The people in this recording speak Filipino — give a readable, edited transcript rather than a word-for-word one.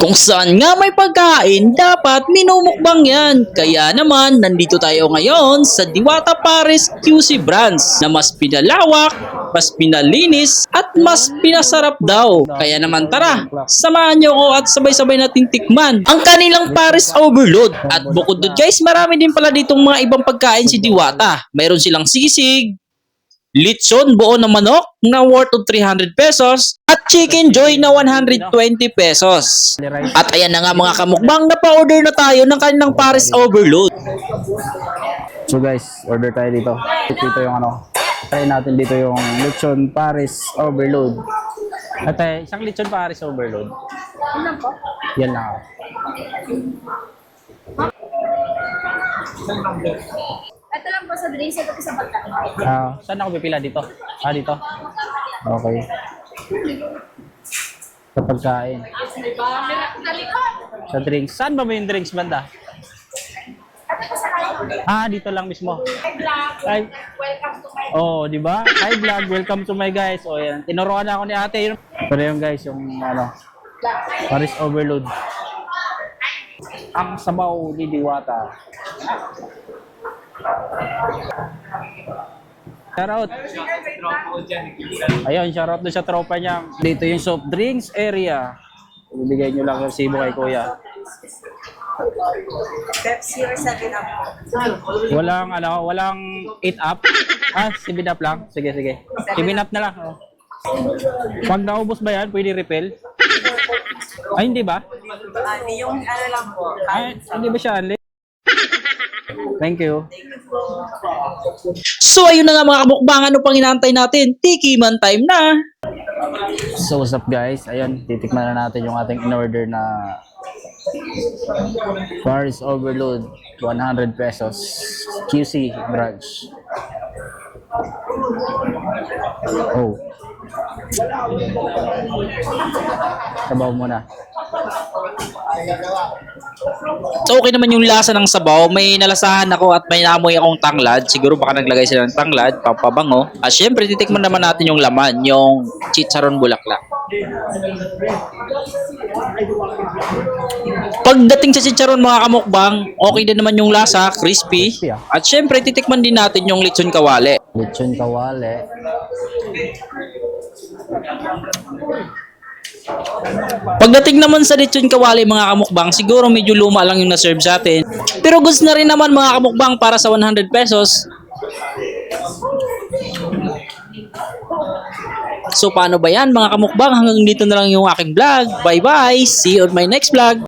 Kung saan nga may pagkain, dapat minumukbang yan. Kaya naman, nandito tayo ngayon sa Diwata Paris QC Brands na mas pinalawak, mas pinalinis, at mas pinasarap daw. Kaya naman tara, samahan nyo ko at sabay-sabay nating tikman ang kanilang Paris Overload. At bukod doon guys, marami din pala ditong mga ibang pagkain si Diwata. Mayroon silang sisig, lechon buo na manok na worth of 300 pesos at chicken joy na 120 pesos. At ayan na nga mga kamukbang, napa-order na tayo ng kanilang Paris Overload. So guys, order tayo dito. Dito yung try natin dito yung lechon Paris Overload. At isang lechon Paris Overload. Yan lang po? Yan lang. Ito lang po sa drinks, ito po sa pagkain. Saan ako pipila dito? Dito. Okay. Sa pagkain. Sa drinks. Saan ba yung drinks banda? Dito lang mismo. Hi vlog, welcome to my Oh, di ba? Hi vlog, welcome to my guys. O yan, tinuruan na ako ni ate. Pero yung guys, yung Paris Overload. Ang sabaw ni Diwata. Shoutout. Ayun, shoutout doon sa tropa niya. Dito yung soft drinks area. Ibigay nyo lang yung resibo kay kuya. Pepsi or 7-Up. Walang 8-up. 7-up lang. Sige. 7-up na lang. Oh. Pag naubos ba yan, pwede refill? Hindi ba? Yung lang po. Hindi ba siya unli? Thank you. So ayun na nga mga kamukbang, ano pang inaantay natin? Tikiman time na! So what's up guys? Ayun, titikman na natin yung ating in-order na Paris Overload, 100 pesos, QC branch. Oh. Sabaw muna. So okay naman yung lasa ng sabaw. May nalasahan ako at may naamoy akong tanglad. Siguro baka naglagay sila ng tanglad, pampabango. At syempre titikman naman natin yung laman, yung chicharon bulaklak. Pagdating sa chicharon mga kamukbang, okay din naman yung lasa, crispy. At syempre titikman din natin yung lechon kawali. Lechon kawali. Pagdating naman sa lechon kawali mga kamukbang, siguro medyo luma lang yung na-serve sa atin. Pero goods na rin naman mga kamukbang para sa 100 pesos. So paano ba yan mga kamukbang? Hanggang dito na lang yung aking vlog. Bye bye! See you on my next vlog!